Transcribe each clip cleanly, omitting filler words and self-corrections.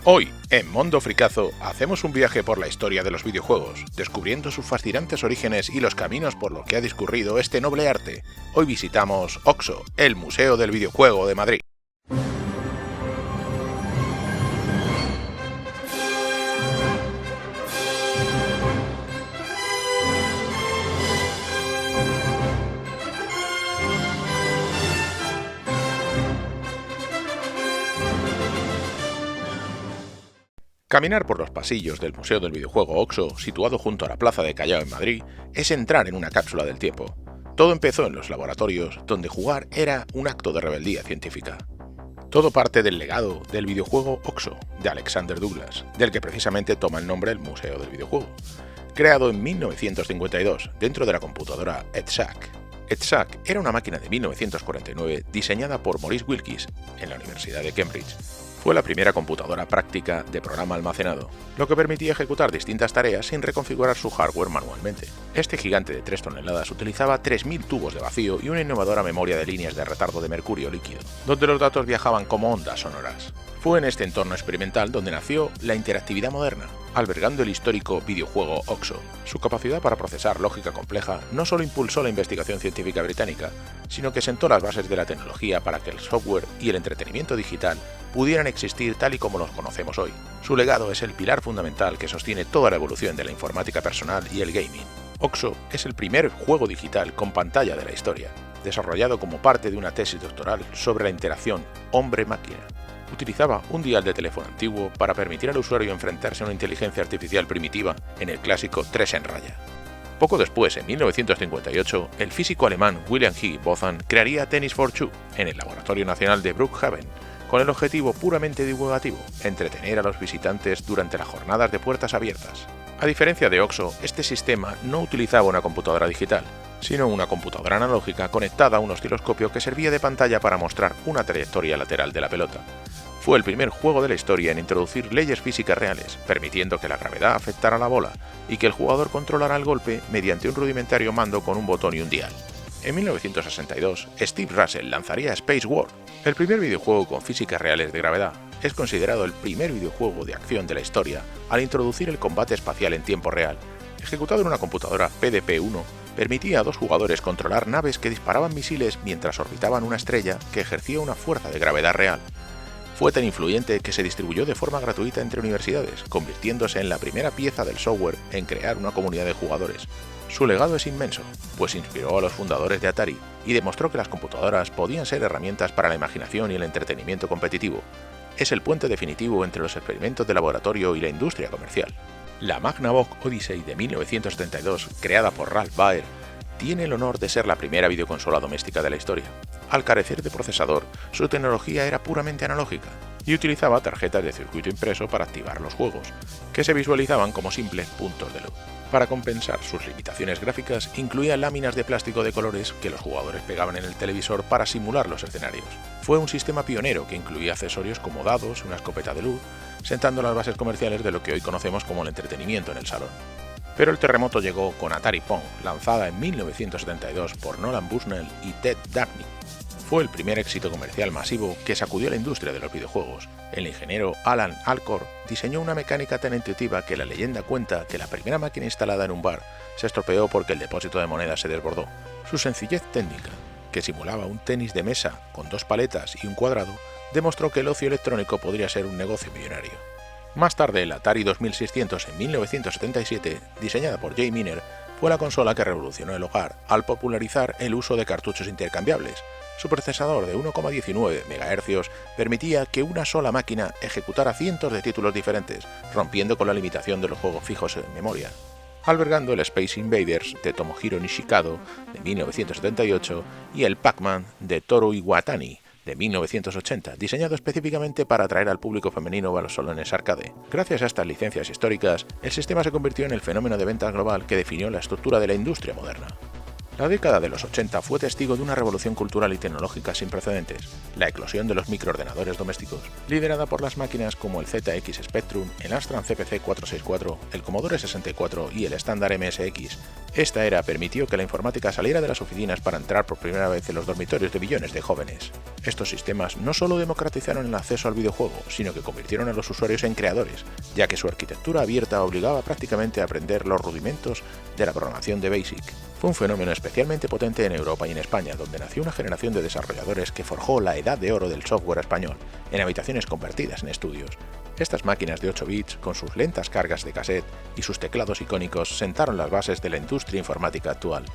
Hoy, en Mondo Fricazo, hacemos un viaje por la historia de los videojuegos, descubriendo sus fascinantes orígenes y los caminos por los que ha discurrido este noble arte. Hoy visitamos OXO, el Museo del Videojuego de Madrid. Caminar por los pasillos del Museo del Videojuego OXO, situado junto a la Plaza de Callao en Madrid, es entrar en una cápsula del tiempo. Todo empezó en los laboratorios, donde jugar era un acto de rebeldía científica. Todo parte del legado del videojuego OXO, de Alexander Douglas, del que precisamente toma el nombre el Museo del Videojuego. Creado en 1952, dentro de la computadora EDSAC. EDSAC era una máquina de 1949 diseñada por Maurice Wilkes en la Universidad de Cambridge. Fue la primera computadora práctica de programa almacenado, lo que permitía ejecutar distintas tareas sin reconfigurar su hardware manualmente. Este gigante de 3 toneladas utilizaba 3.000 tubos de vacío y una innovadora memoria de líneas de retardo de mercurio líquido, donde los datos viajaban como ondas sonoras. Fue en este entorno experimental donde nació la interactividad moderna, albergando el histórico videojuego OXO. Su capacidad para procesar lógica compleja no solo impulsó la investigación científica británica, sino que sentó las bases de la tecnología para que el software y el entretenimiento digital pudieran existir tal y como los conocemos hoy. Su legado es el pilar fundamental que sostiene toda la evolución de la informática personal y el gaming. OXO es el primer juego digital con pantalla de la historia, desarrollado como parte de una tesis doctoral sobre la interacción hombre-máquina. Utilizaba un dial de teléfono antiguo para permitir al usuario enfrentarse a una inteligencia artificial primitiva en el clásico 3 en raya. Poco después, en 1958, el físico alemán William Higgs Boson crearía Tennis for Two en el Laboratorio Nacional de Brookhaven, con el objetivo puramente divulgativo, entretener a los visitantes durante las jornadas de puertas abiertas. A diferencia de OXO, este sistema no utilizaba una computadora digital, sino una computadora analógica conectada a un osciloscopio que servía de pantalla para mostrar una trayectoria lateral de la pelota. Fue el primer juego de la historia en introducir leyes físicas reales, permitiendo que la gravedad afectara la bola y que el jugador controlara el golpe mediante un rudimentario mando con un botón y un dial. En 1962, Steve Russell lanzaría Space War, el primer videojuego con físicas reales de gravedad. Es considerado el primer videojuego de acción de la historia al introducir el combate espacial en tiempo real. Ejecutado en una computadora PDP-1, permitía a dos jugadores controlar naves que disparaban misiles mientras orbitaban una estrella que ejercía una fuerza de gravedad real. Fue tan influyente que se distribuyó de forma gratuita entre universidades, convirtiéndose en la primera pieza del software en crear una comunidad de jugadores. Su legado es inmenso, pues inspiró a los fundadores de Atari y demostró que las computadoras podían ser herramientas para la imaginación y el entretenimiento competitivo. Es el puente definitivo entre los experimentos de laboratorio y la industria comercial. La Magnavox Odyssey de 1972, creada por Ralph Baer, tiene el honor de ser la primera videoconsola doméstica de la historia. Al carecer de procesador, su tecnología era puramente analógica y utilizaba tarjetas de circuito impreso para activar los juegos, que se visualizaban como simples puntos de luz. Para compensar sus limitaciones gráficas, incluía láminas de plástico de colores que los jugadores pegaban en el televisor para simular los escenarios. Fue un sistema pionero que incluía accesorios como dados y una escopeta de luz, sentando las bases comerciales de lo que hoy conocemos como el entretenimiento en el salón. Pero el terremoto llegó con Atari Pong, lanzada en 1972 por Nolan Bushnell y Ted Dabney. Fue el primer éxito comercial masivo que sacudió la industria de los videojuegos. El ingeniero Alan Alcorn diseñó una mecánica tan intuitiva que la leyenda cuenta que la primera máquina instalada en un bar se estropeó porque el depósito de monedas se desbordó. Su sencillez técnica, que simulaba un tenis de mesa con 2 paletas y un cuadrado, demostró que el ocio electrónico podría ser un negocio millonario. Más tarde, el Atari 2600 en 1977, diseñada por Jay Miner, fue la consola que revolucionó el hogar al popularizar el uso de cartuchos intercambiables. Su procesador de 1,19 MHz permitía que una sola máquina ejecutara cientos de títulos diferentes, rompiendo con la limitación de los juegos fijos en memoria. Albergando el Space Invaders de Tomohiro Nishikado de 1978 y el Pac-Man de Toru Iwatani de 1980, diseñado específicamente para atraer al público femenino a los salones arcade. Gracias a estas licencias históricas, el sistema se convirtió en el fenómeno de ventas global que definió la estructura de la industria moderna. La década de los 80 fue testigo de una revolución cultural y tecnológica sin precedentes, la eclosión de los microordenadores domésticos, liderada por las máquinas como el ZX Spectrum, el Amstrad CPC 464, el Commodore 64 y el estándar MSX. Esta era permitió que la informática saliera de las oficinas para entrar por primera vez en los dormitorios de millones de jóvenes. Estos sistemas no solo democratizaron el acceso al videojuego, sino que convirtieron a los usuarios en creadores, ya que su arquitectura abierta obligaba prácticamente a aprender los rudimentos de la programación de BASIC. Fue un fenómeno especialmente potente en Europa y en España, donde nació una generación de desarrolladores que forjó la edad de oro del software español, en habitaciones convertidas en estudios. Estas máquinas de 8 bits, con sus lentas cargas de cassette y sus teclados icónicos, sentaron las bases de la industria informática actual.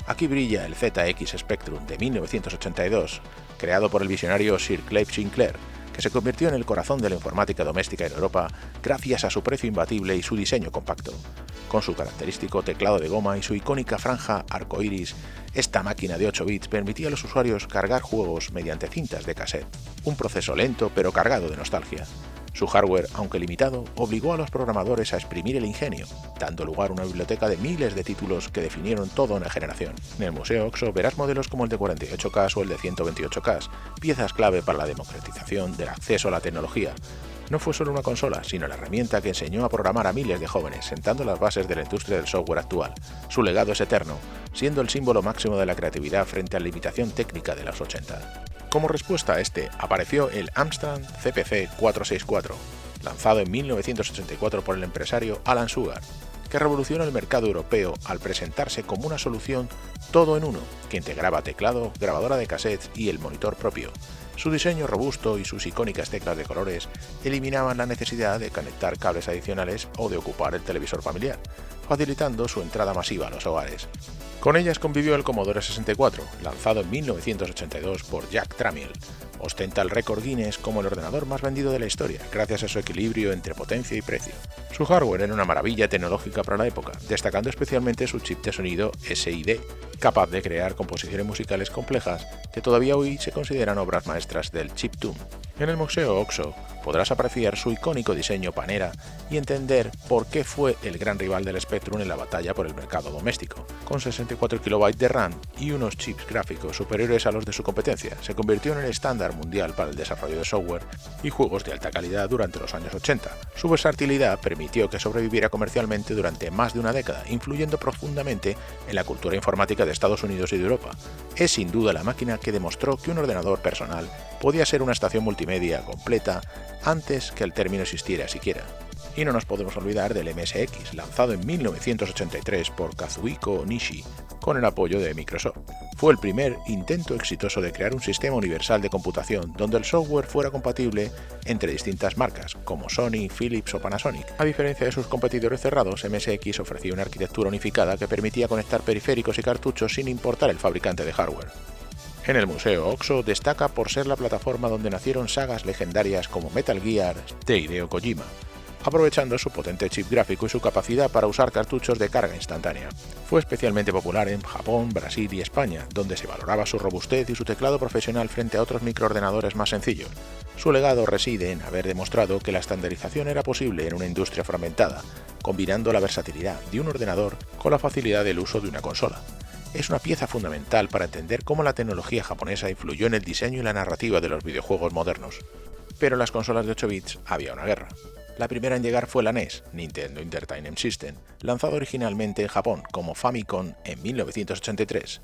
Aquí brilla el ZX Spectrum de 1982, creado por el visionario Sir Clive Sinclair, que se convirtió en el corazón de la informática doméstica en Europa gracias a su precio imbatible y su diseño compacto. Con su característico teclado de goma y su icónica franja arcoíris, esta máquina de 8 bits permitía a los usuarios cargar juegos mediante cintas de cassette, un proceso lento pero cargado de nostalgia. Su hardware, aunque limitado, obligó a los programadores a exprimir el ingenio, dando lugar a una biblioteca de miles de títulos que definieron toda una generación. En el Museo OXO verás modelos como el de 48K o el de 128K, piezas clave para la democratización del acceso a la tecnología. No fue solo una consola, sino la herramienta que enseñó a programar a miles de jóvenes, sentando las bases de la industria del software actual. Su legado es eterno, siendo el símbolo máximo de la creatividad frente a la limitación técnica de los 80. Como respuesta a este, apareció el Amstrad CPC 464, lanzado en 1984 por el empresario Alan Sugar, que revolucionó el mercado europeo al presentarse como una solución todo en uno, que integraba teclado, grabadora de cassettes y el monitor propio. Su diseño robusto y sus icónicas teclas de colores eliminaban la necesidad de conectar cables adicionales o de ocupar el televisor familiar, facilitando su entrada masiva a los hogares. Con ellas convivió el Commodore 64, lanzado en 1982 por Jack Tramiel. Ostenta el récord Guinness como el ordenador más vendido de la historia, gracias a su equilibrio entre potencia y precio. Su hardware era una maravilla tecnológica para la época, destacando especialmente su chip de sonido SID, capaz de crear composiciones musicales complejas que todavía hoy se consideran obras maestras del chiptune. En el Museo OXO podrás apreciar su icónico diseño panera y entender por qué fue el gran rival del Spectrum en la batalla por el mercado doméstico. Con 64 KB de RAM y unos chips gráficos superiores a los de su competencia, se convirtió en el estándar mundial para el desarrollo de software y juegos de alta calidad durante los años 80. Su versatilidad permitió que sobreviviera comercialmente durante más de una década, influyendo profundamente en la cultura informática de Estados Unidos y de Europa. Es sin duda la máquina que demostró que un ordenador personal podía ser una estación multimedia completa antes que el término existiera siquiera. Y no nos podemos olvidar del MSX, lanzado en 1983 por Kazuhiko Nishi, con el apoyo de Microsoft. Fue el primer intento exitoso de crear un sistema universal de computación donde el software fuera compatible entre distintas marcas, como Sony, Philips o Panasonic. A diferencia de sus competidores cerrados, MSX ofrecía una arquitectura unificada que permitía conectar periféricos y cartuchos sin importar el fabricante de hardware. En el Museo OXO destaca por ser la plataforma donde nacieron sagas legendarias como Metal Gear de Hideo Kojima, aprovechando su potente chip gráfico y su capacidad para usar cartuchos de carga instantánea. Fue especialmente popular en Japón, Brasil y España, donde se valoraba su robustez y su teclado profesional frente a otros microordenadores más sencillos. Su legado reside en haber demostrado que la estandarización era posible en una industria fragmentada, combinando la versatilidad de un ordenador con la facilidad del uso de una consola. Es una pieza fundamental para entender cómo la tecnología japonesa influyó en el diseño y la narrativa de los videojuegos modernos. Pero en las consolas de 8 bits había una guerra. La primera en llegar fue la NES, Nintendo Entertainment System, lanzado originalmente en Japón como Famicom en 1983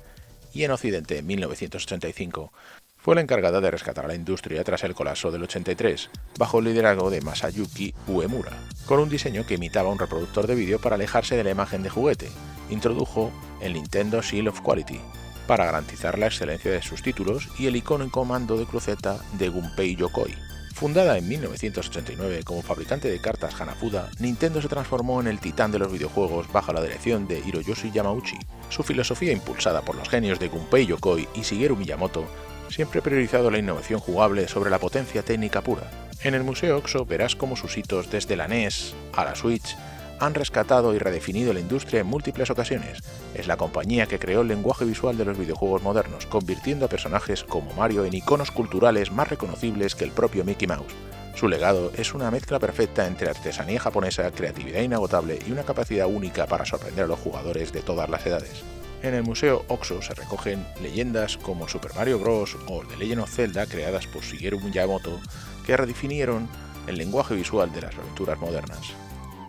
y en Occidente en 1985. Fue la encargada de rescatar a la industria tras el colapso del 83, bajo el liderazgo de Masayuki Uemura, con un diseño que imitaba un reproductor de vídeo para alejarse de la imagen de juguete. Introdujo el Nintendo Seal of Quality para garantizar la excelencia de sus títulos y el icono en comando de cruceta de Gunpei Yokoi. Fundada en 1989 como fabricante de cartas Hanafuda, Nintendo se transformó en el titán de los videojuegos bajo la dirección de Hiroyoshi Yamauchi. Su filosofía, impulsada por los genios de Gunpei Yokoi y Shigeru Miyamoto, siempre ha priorizado la innovación jugable sobre la potencia técnica pura. En el Museo OXO verás cómo sus hitos desde la NES a la Switch han rescatado y redefinido la industria en múltiples ocasiones. Es la compañía que creó el lenguaje visual de los videojuegos modernos, convirtiendo a personajes como Mario en iconos culturales más reconocibles que el propio Mickey Mouse. Su legado es una mezcla perfecta entre artesanía japonesa, creatividad inagotable y una capacidad única para sorprender a los jugadores de todas las edades. En el Museo Oxo se recogen leyendas como Super Mario Bros. O The Legend of Zelda creadas por Shigeru Miyamoto que redefinieron el lenguaje visual de las aventuras modernas.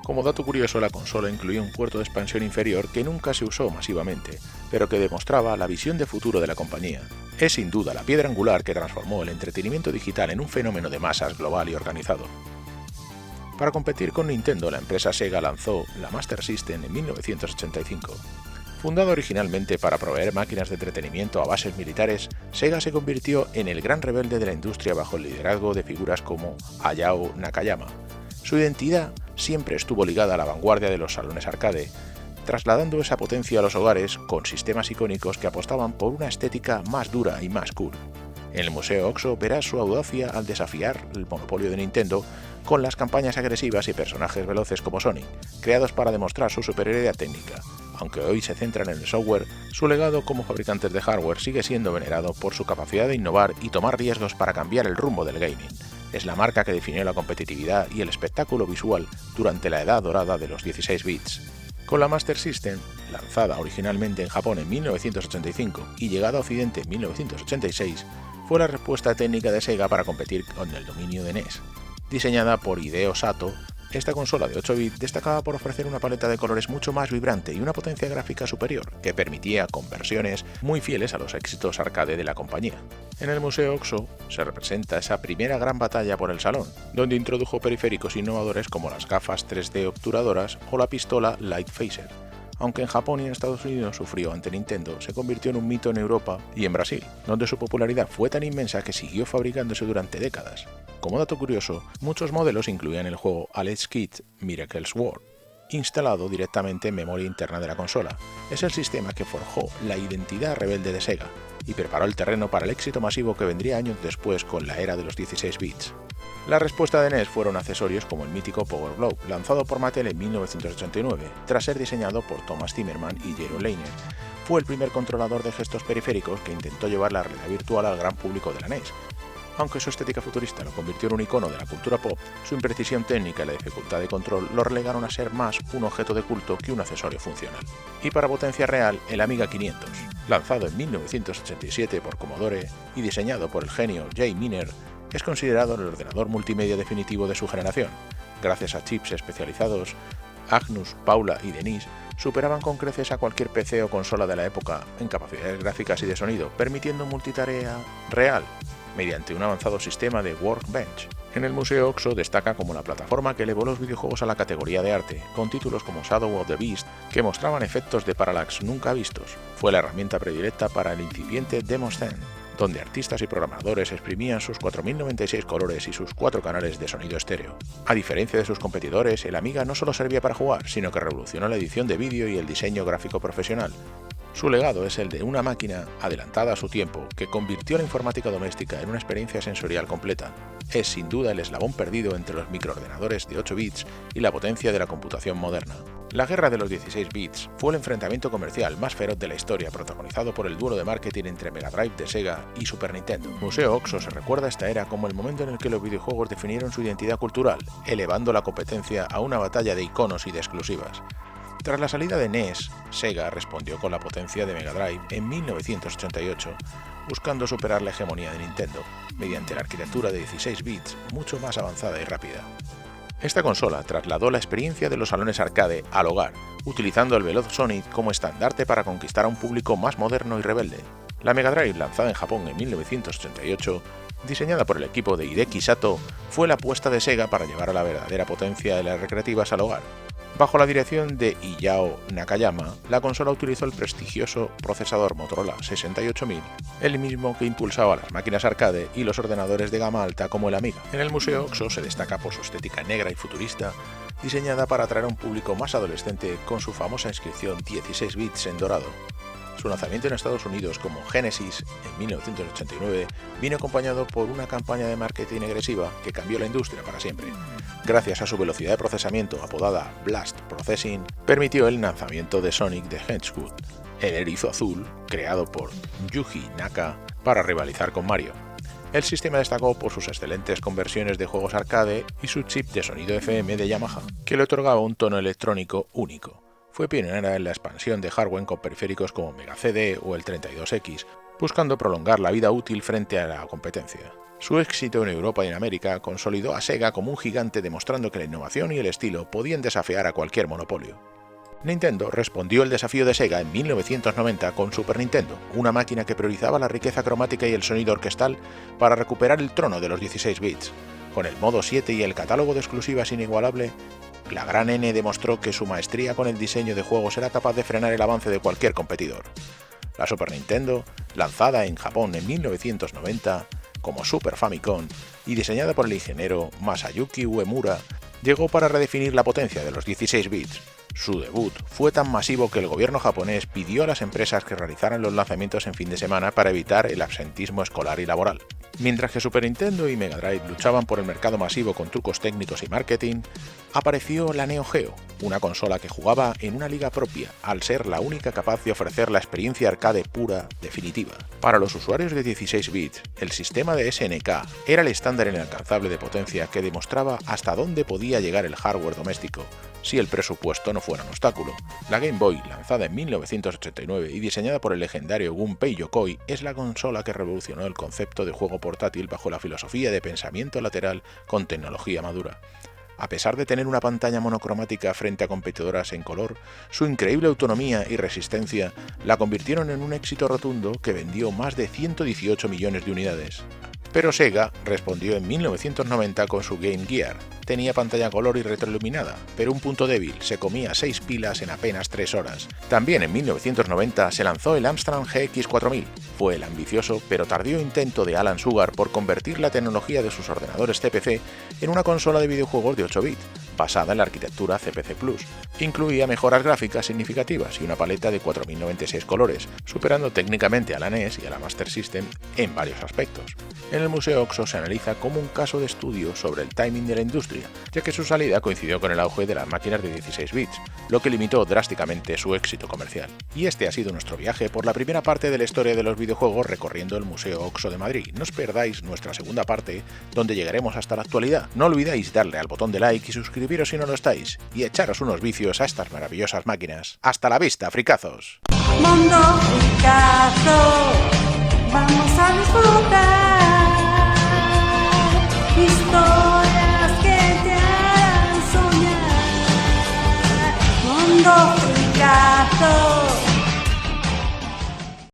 Como dato curioso, la consola incluía un puerto de expansión inferior que nunca se usó masivamente, pero que demostraba la visión de futuro de la compañía. Es sin duda la piedra angular que transformó el entretenimiento digital en un fenómeno de masas global y organizado. Para competir con Nintendo, la empresa Sega lanzó la Master System en 1985. Fundada originalmente para proveer máquinas de entretenimiento a bases militares, Sega se convirtió en el gran rebelde de la industria bajo el liderazgo de figuras como Hayao Nakayama. Su identidad siempre estuvo ligada a la vanguardia de los salones arcade, trasladando esa potencia a los hogares con sistemas icónicos que apostaban por una estética más dura y más cool. En el Museo Oxo verás su audacia al desafiar el monopolio de Nintendo con las campañas agresivas y personajes veloces como Sonic, creados para demostrar su superioridad técnica. Aunque hoy se centran en el software, su legado como fabricantes de hardware sigue siendo venerado por su capacidad de innovar y tomar riesgos para cambiar el rumbo del gaming. Es la marca que definió la competitividad y el espectáculo visual durante la edad dorada de los 16 bits. Con la Master System, lanzada originalmente en Japón en 1985 y llegada a Occidente en 1986, fue la respuesta técnica de Sega para competir con el dominio de NES. Diseñada por Hideo Sato, esta consola de 8 bits destacaba por ofrecer una paleta de colores mucho más vibrante y una potencia gráfica superior, que permitía conversiones muy fieles a los éxitos arcade de la compañía. En el Museo Oxo se representa esa primera gran batalla por el salón, donde introdujo periféricos innovadores como las gafas 3D obturadoras o la pistola Light Phaser. Aunque en Japón y en Estados Unidos sufrió ante Nintendo, se convirtió en un mito en Europa y en Brasil, donde su popularidad fue tan inmensa que siguió fabricándose durante décadas. Como dato curioso, muchos modelos incluían el juego Alex Kidd Miracle's World, instalado directamente en memoria interna de la consola. Es el sistema que forjó la identidad rebelde de Sega y preparó el terreno para el éxito masivo que vendría años después con la era de los 16 bits. La respuesta de NES fueron accesorios como el mítico Power Glove, lanzado por Mattel en 1989, tras ser diseñado por Thomas Zimmerman y Jaron Lanier. Fue el primer controlador de gestos periféricos que intentó llevar la realidad virtual al gran público de la NES. Aunque su estética futurista lo convirtió en un icono de la cultura pop, su imprecisión técnica y la dificultad de control lo relegaron a ser más un objeto de culto que un accesorio funcional. Y para potencia real, el Amiga 500, lanzado en 1987 por Commodore y diseñado por el genio Jay Miner, es considerado el ordenador multimedia definitivo de su generación. Gracias a chips especializados, Agnus, Paula y Denise superaban con creces a cualquier PC o consola de la época en capacidades gráficas y de sonido, permitiendo multitarea real mediante un avanzado sistema de Workbench. En el Museo Oxo destaca como la plataforma que elevó los videojuegos a la categoría de arte, con títulos como Shadow of the Beast que mostraban efectos de parallax nunca vistos. Fue la herramienta predilecta para el incipiente Demo Stand, donde artistas y programadores exprimían sus 4096 colores y sus 4 canales de sonido estéreo. A diferencia de sus competidores, el Amiga no solo servía para jugar, sino que revolucionó la edición de vídeo y el diseño gráfico profesional. Su legado es el de una máquina adelantada a su tiempo que convirtió la informática doméstica en una experiencia sensorial completa. Es sin duda el eslabón perdido entre los microordenadores de 8 bits y la potencia de la computación moderna. La guerra de los 16 bits fue el enfrentamiento comercial más feroz de la historia, protagonizado por el duelo de marketing entre Mega Drive de Sega y Super Nintendo. Museo Oxo se recuerda esta era como el momento en el que los videojuegos definieron su identidad cultural, elevando la competencia a una batalla de iconos y de exclusivas. Tras la salida de NES, Sega respondió con la potencia de Mega Drive en 1988, buscando superar la hegemonía de Nintendo, mediante la arquitectura de 16 bits mucho más avanzada y rápida. Esta consola trasladó la experiencia de los salones arcade al hogar, utilizando el veloz Sonic como estandarte para conquistar a un público más moderno y rebelde. La Mega Drive, lanzada en Japón en 1988, diseñada por el equipo de Hideki Sato, fue la apuesta de Sega para llevar a la verdadera potencia de las recreativas al hogar. Bajo la dirección de Hayao Nakayama, la consola utilizó el prestigioso procesador Motorola 68000, el mismo que impulsaba las máquinas arcade y los ordenadores de gama alta como el Amiga. En el Museo Oxo se destaca por su estética negra y futurista, diseñada para atraer a un público más adolescente con su famosa inscripción 16 bits en dorado. Su lanzamiento en Estados Unidos como Genesis en 1989 vino acompañado por una campaña de marketing agresiva que cambió la industria para siempre. Gracias a su velocidad de procesamiento apodada Blast Processing, permitió el lanzamiento de Sonic the Hedgehog, el erizo azul creado por Yuji Naka para rivalizar con Mario. El sistema destacó por sus excelentes conversiones de juegos arcade y su chip de sonido FM de Yamaha, que le otorgaba un tono electrónico único. fue pionera en la expansión de hardware con periféricos como Mega CD o el 32X, buscando prolongar la vida útil frente a la competencia. Su éxito en Europa y en América consolidó a Sega como un gigante, demostrando que la innovación y el estilo podían desafiar a cualquier monopolio. Nintendo respondió el desafío de Sega en 1990 con Super Nintendo, una máquina que priorizaba la riqueza cromática y el sonido orquestal para recuperar el trono de los 16 bits. Con el modo 7 y el catálogo de exclusivas inigualable, la gran N demostró que su maestría con el diseño de juegos era capaz de frenar el avance de cualquier competidor. La Super Nintendo, lanzada en Japón en 1990 como Super Famicom y diseñada por el ingeniero Masayuki Uemura, llegó para redefinir la potencia de los 16 bits. Su debut fue tan masivo que el gobierno japonés pidió a las empresas que realizaran los lanzamientos en fin de semana para evitar el absentismo escolar y laboral. Mientras que Super Nintendo y Mega Drive luchaban por el mercado masivo con trucos técnicos y marketing, apareció la Neo Geo, una consola que jugaba en una liga propia, al ser la única capaz de ofrecer la experiencia arcade pura definitiva. Para los usuarios de 16 bits, el sistema de SNK era el estándar inalcanzable de potencia que demostraba hasta dónde podía llegar el hardware doméstico, si el presupuesto no fuera un obstáculo. La Game Boy, lanzada en 1989 y diseñada por el legendario Gunpei Yokoi, es la consola que revolucionó el concepto de juego portátil bajo la filosofía de pensamiento lateral con tecnología madura. A pesar de tener una pantalla monocromática frente a competidoras en color, su increíble autonomía y resistencia la convirtieron en un éxito rotundo que vendió más de 118 millones de unidades. Pero Sega respondió en 1990 con su Game Gear. Tenía pantalla color y retroiluminada, pero un punto débil: se comía 6 pilas en apenas 3 horas. También en 1990 se lanzó el Amstrad GX 4000. Fue el ambicioso pero tardío intento de Alan Sugar por convertir la tecnología de sus ordenadores CPC en una consola de videojuegos de 8 bits, basada en la arquitectura CPC+. Incluía mejoras gráficas significativas y una paleta de 4096 colores, superando técnicamente a la NES y a la Master System en varios aspectos. En el Museo OXO se analiza como un caso de estudio sobre el timing de la industria, ya que su salida coincidió con el auge de las máquinas de 16 bits, lo que limitó drásticamente su éxito comercial. Y este ha sido nuestro viaje por la primera parte de la historia de los videojuegos recorriendo el Museo OXO de Madrid. No os perdáis nuestra segunda parte, donde llegaremos hasta la actualidad. No olvidéis darle al botón de like y suscribiros si no lo estáis, y echaros unos vicios a estas maravillosas máquinas. ¡Hasta la vista, fricazos! Mundo fricazo, vamos a disfrutar historias que te harán soñar. Mundo fricazo.